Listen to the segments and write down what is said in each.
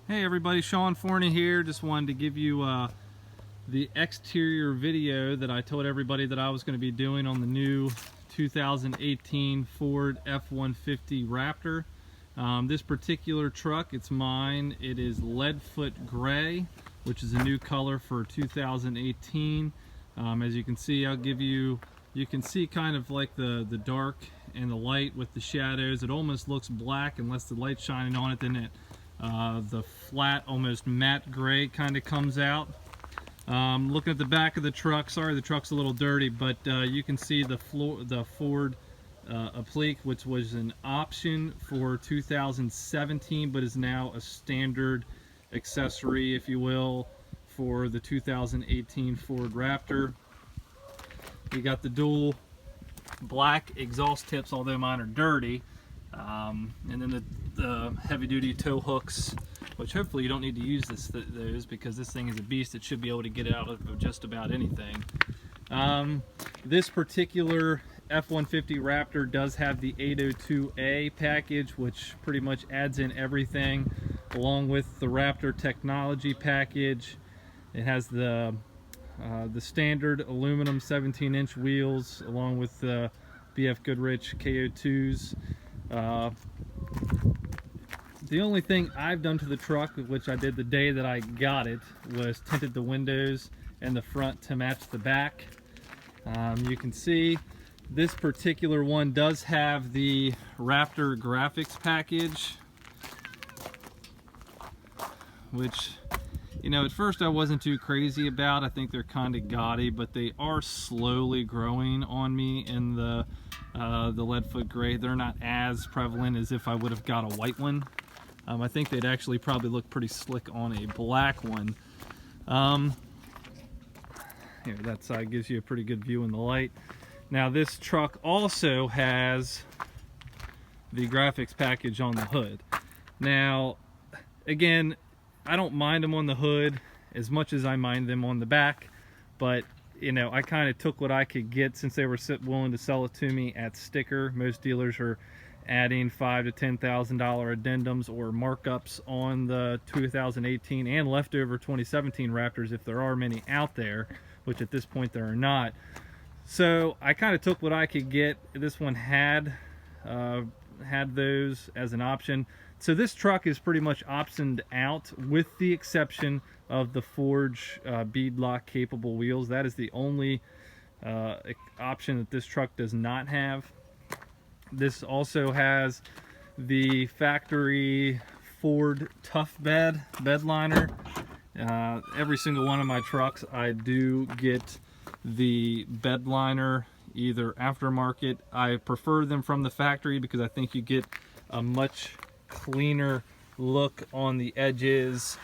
Hey everybody, Sean Forney here. Just wanted to give you the exterior video that I told everybody that I was going to be doing on the new 2018 Ford F150 Raptor. This particular truck, it's mine. It is Leadfoot Gray, which is a new color for 2018. As you can see, you can see kind of like the dark and the light with the shadows. It almost looks black unless the light's shining on it, then the flat, almost matte gray kind of comes out. Looking at the back of the truck, sorry the truck's a little dirty, but you can see the Ford applique, which was an option for 2017 but is now a standard accessory, if you will, for the 2018 Ford Raptor. You got the dual black exhaust tips, although mine are dirty, and then the heavy-duty tow hooks, which hopefully you don't need to use those because this thing is a beast. It should be able to get out of just about anything. This particular F-150 Raptor does have the 802A package, which pretty much adds in everything, along with the Raptor technology package. It has the standard aluminum 17-inch wheels, along with the BF Goodrich KO2s. The only thing I've done to the truck, which I did the day that I got it, was tinted the windows and the front to match the back. You can see this particular one does have the Raptor graphics package, which, you know, at first I wasn't too crazy about. I think they're kind of gaudy, but they are slowly growing on me in the Leadfoot Gray. They're not as prevalent as if I would have got a white one. I think they'd actually probably look pretty slick on a black one. Here, that side gives you a pretty good view in the light. Now this truck also has the graphics package on the hood. Now, again, I don't mind them on the hood as much as I mind them on the back, but you know, I kind of took what I could get since they were willing to sell it to me at sticker. Most dealers are adding $5,000 to $10,000 addendums or markups on the 2018 and leftover 2017 Raptors, if there are many out there, which at this point there are not. So I kind of took what I could get. This one had those as an option. So this truck is pretty much optioned out, with the exception of the Forge beadlock capable wheels. That is the only option that this truck does not have. This also has the factory Ford Tough Bed liner. Every single one of my trucks I do get the bed liner, either aftermarket. I prefer them from the factory because I think you get a much cleaner look on the edges.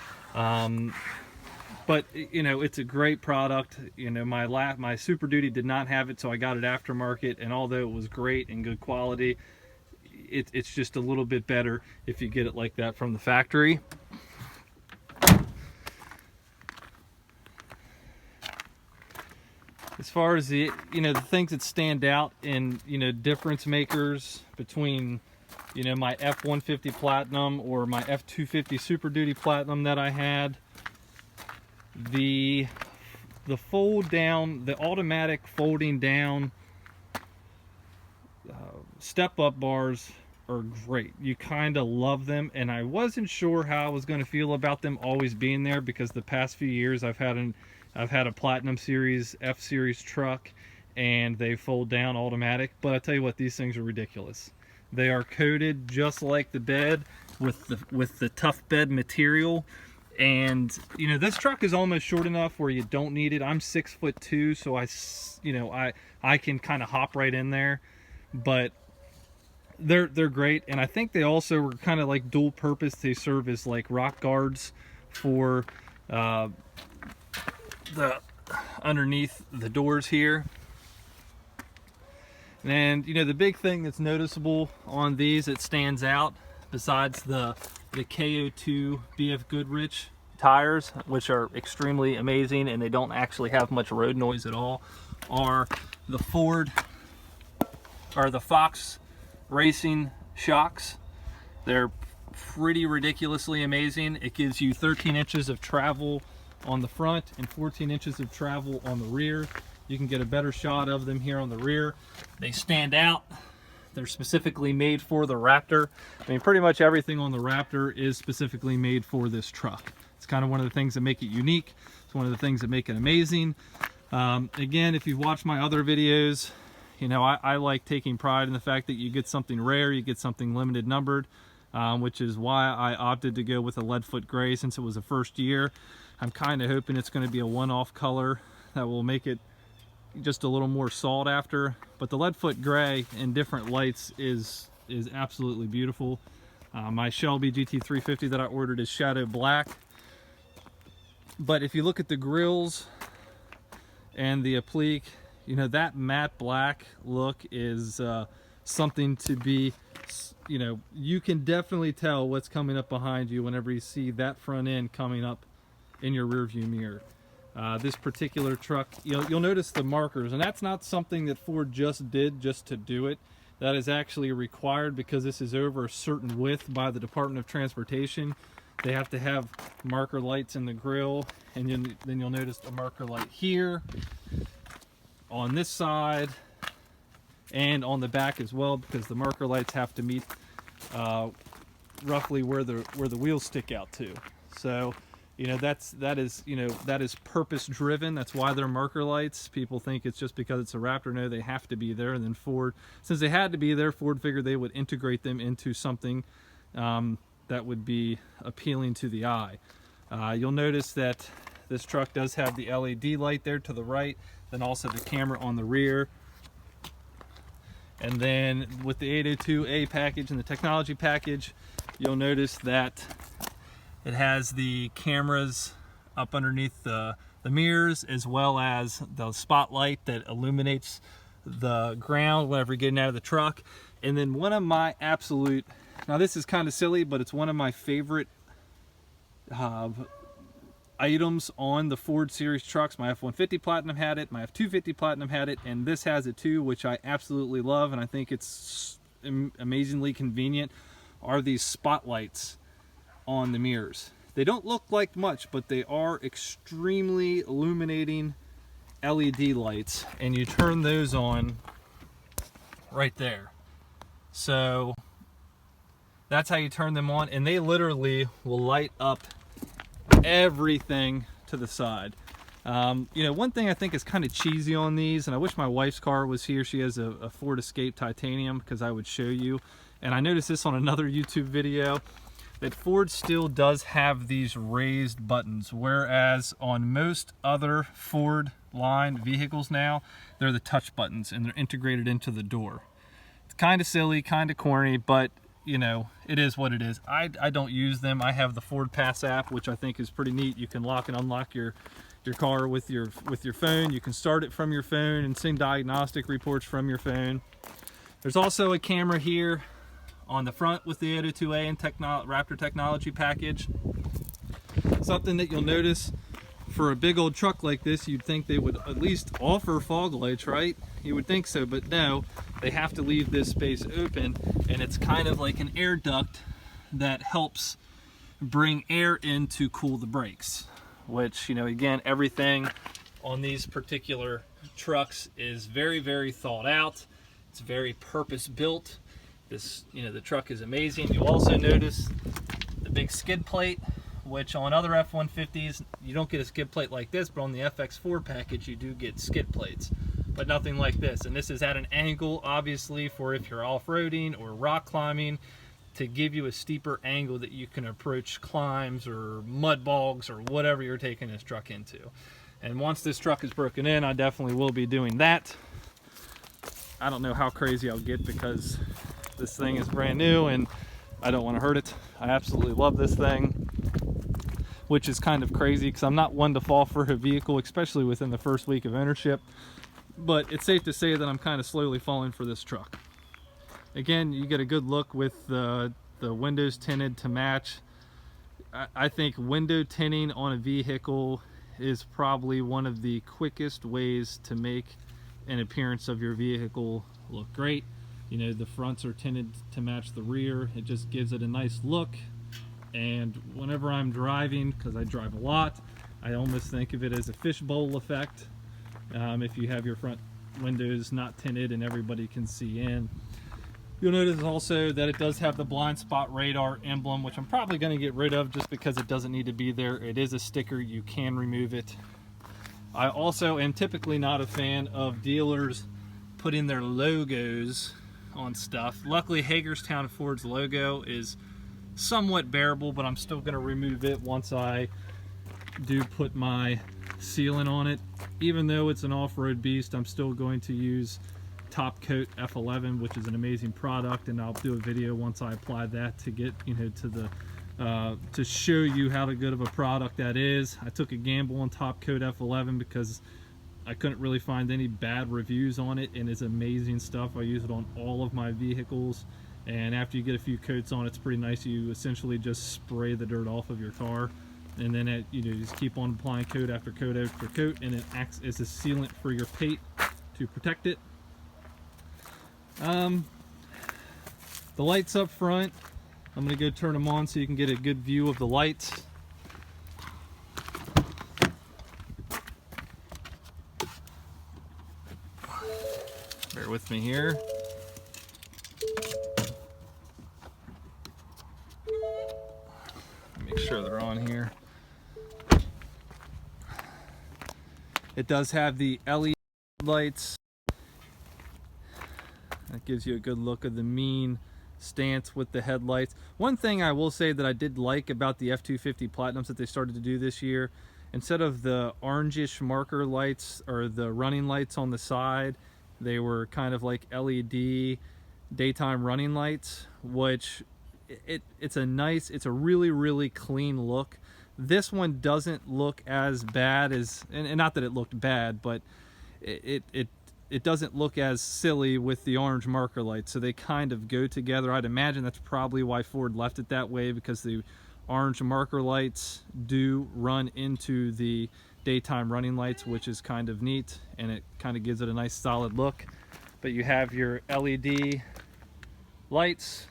But you know, it's a great product. You know, my Super Duty did not have it, so I got it aftermarket, and although it was great and good quality, it's just a little bit better if you get it like that from the factory. As far as the things that stand out in, difference makers between, my F-150 Platinum or my F-250 Super Duty Platinum that I had, the fold down, the automatic folding down step up bars are great. You kind of love them, and I wasn't sure how I was going to feel about them always being there, because the past few years I've had a Platinum Series, F Series truck, and they fold down automatic. But I tell you what, these things are ridiculous. They are coated just like the bed with the tough bed material. And this truck is almost short enough where you don't need it. I'm 6'2", so I can kind of hop right in there. But they're great, and I think they also were kind of like dual purpose. They serve as like rock guards for the underneath the doors here. And the big thing that's noticeable on these that stands out, besides the KO2 BF Goodrich tires, which are extremely amazing and they don't actually have much road noise at all, are the Fox Racing shocks. They're pretty ridiculously amazing. It gives you 13 inches of travel on the front and 14 inches of travel on the rear. You can get a better shot of them here on the rear. They stand out. They're specifically made for the Raptor. I mean, pretty much everything on the Raptor is specifically made for this truck. It's kind of one of the things that make it unique. It's one of the things that make it amazing. Again, if you've watched my other videos, you know, I like taking pride in the fact that you get something rare, you get something limited numbered, which is why I opted to go with a leadfoot gray since it was the first year. I'm kind of hoping it's going to be a one-off color that will make it just a little more sought after. But the leadfoot gray in different lights is absolutely beautiful. My Shelby GT350 that I ordered is shadow black. But if you look at the grills and the applique, you know, that matte black look is something to be, you know, you can definitely tell what's coming up behind you whenever you see that front end coming up in your rear view mirror. This particular truck, you'll notice the markers, and that's not something that Ford just did just to do it. That is actually required because this is over a certain width by the Department of Transportation. They have to have marker lights in the grille, and then you'll notice a marker light here, on this side, and on the back as well, because the marker lights have to meet roughly where the wheels stick out to. So, you know, that is purpose driven. That's why they're marker lights. People think it's just because it's a Raptor. No, they have to be there. And then Ford, since they had to be there, Ford figured they would integrate them into something that would be appealing to the eye. You'll notice that this truck does have the LED light there to the right, then also the camera on the rear. And then with the 802A package and the technology package, you'll notice that it has the cameras up underneath the mirrors, as well as the spotlight that illuminates the ground whenever you're getting out of the truck. And then one of my absolute, now this is kind of silly, but it's one of my favorite items on the Ford series trucks. My F150 Platinum had it, my F250 Platinum had it, and this has it too, which I absolutely love, and I think it's amazingly convenient, are these spotlights on the mirrors. They don't look like much, but they are extremely illuminating LED lights, and you turn those on right there. So that's how you turn them on, and they literally will light up everything to the side. You know, one thing I think is kind of cheesy on these, and I wish my wife's car was here. She has a Ford Escape Titanium, because I would show you. And I noticed this on another YouTube video, that Ford still does have these raised buttons, whereas on most other Ford line vehicles now, they're the touch buttons and they're integrated into the door. It's kind of silly, kind of corny, but you know, it is what it is. I don't use them. I have the Ford Pass app, which I think is pretty neat. You can lock and unlock your car with your phone. You can start it from your phone and send diagnostic reports from your phone. There's also a camera here on the front with the 802A and Raptor technology package. Something that you'll notice for a big old truck like this, you'd think they would at least offer fog lights, right? You would think so, but no, they have to leave this space open, and it's kind of like an air duct that helps bring air in to cool the brakes, which, you know, again, everything on these particular trucks is very, very thought out. It's very purpose built. This, you know, the truck is amazing. You'll also notice the big skid plate, which on other F-150s, you don't get a skid plate like this, but on the FX4 package, you do get skid plates, but nothing like this. And this is at an angle, obviously, for if you're off-roading or rock climbing, to give you a steeper angle that you can approach climbs or mud bogs or whatever you're taking this truck into. And once this truck is broken in, I definitely will be doing that. I don't know how crazy I'll get, because this thing is brand new and I don't want to hurt it. I absolutely love this thing, which is kind of crazy because I'm not one to fall for a vehicle, especially within the first week of ownership. But it's safe to say that I'm kind of slowly falling for this truck. Again, you get a good look with the windows tinted to match. I think window tinting on a vehicle is probably one of the quickest ways to make an appearance of your vehicle look great. You know, the fronts are tinted to match the rear. It just gives it a nice look. And whenever I'm driving, because I drive a lot, I almost think of it as a fishbowl effect. If you have your front windows not tinted and everybody can see in. You'll notice also that it does have the blind spot radar emblem, which I'm probably going to get rid of just because it doesn't need to be there. It is a sticker, you can remove it. I also am typically not a fan of dealers putting their logos on stuff. Luckily, Hagerstown Ford's logo is somewhat bearable, but I'm still going to remove it once I do put my sealant on it. Even though it's an off-road beast, I'm still going to use Top Coat F11, which is an amazing product, and I'll do a video once I apply that to get, you know, to the to show you how good of a product that is. I took a gamble on Top Coat F11 because I couldn't really find any bad reviews on it, and it's amazing stuff. I use it on all of my vehicles, and after you get a few coats on, it's pretty nice. You essentially just spray the dirt off of your car, and then you know, just keep on applying coat after coat after coat, and it acts as a sealant for your paint to protect it. The lights up front, I'm going to go turn them on so you can get a good view of the lights. Bear with me here. Make sure they're on here. It does have the LED lights. That gives you a good look of the mean stance with the headlights. One thing I will say that I did like about the F250 Platinums that they started to do this year, instead of the orangish marker lights or the running lights on the side, they were kind of like LED daytime running lights, which it's a really clean look. This one doesn't look as bad as, and not that it looked bad, but it doesn't look as silly with the orange marker lights, so they kind of go together. I'd imagine that's probably why Ford left it that way, because the orange marker lights do run into the daytime running lights, which is kind of neat, and it kind of gives it a nice solid look. But you have your LED lights,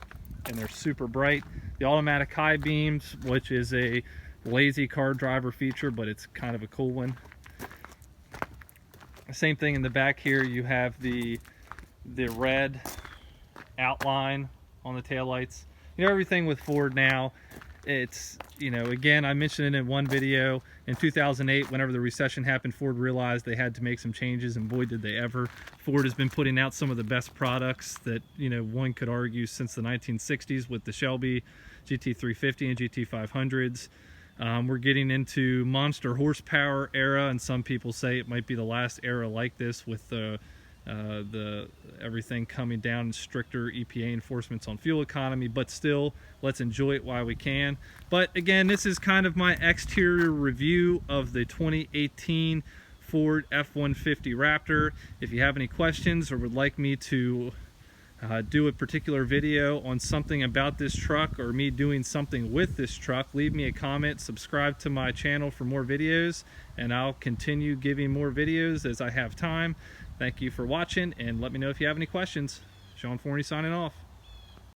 and they're super bright. The automatic high beams, which is a lazy car driver feature, but it's kind of a cool one. Same thing in the back here. You have the red outline on the taillights. You know, everything with Ford now, it's, you know, again, I mentioned it in one video. In 2008, whenever the recession happened, Ford realized they had to make some changes, and boy did they ever. Ford has been putting out some of the best products that, you know, one could argue since the 1960s with the Shelby GT350 and GT500s. We're getting into monster horsepower era, and some people say it might be the last era like this, with the everything coming down, stricter EPA enforcements on fuel economy. But still, let's enjoy it while we can. But again, this is kind of my exterior review of the 2018 Ford F150 Raptor. If you have any questions or would like me to do a particular video on something about this truck, or me doing something with this truck, leave me a comment, subscribe to my channel for more videos, and I'll continue giving more videos as I have time. Thank you for watching, and let me know if you have any questions. Sean Forney signing off.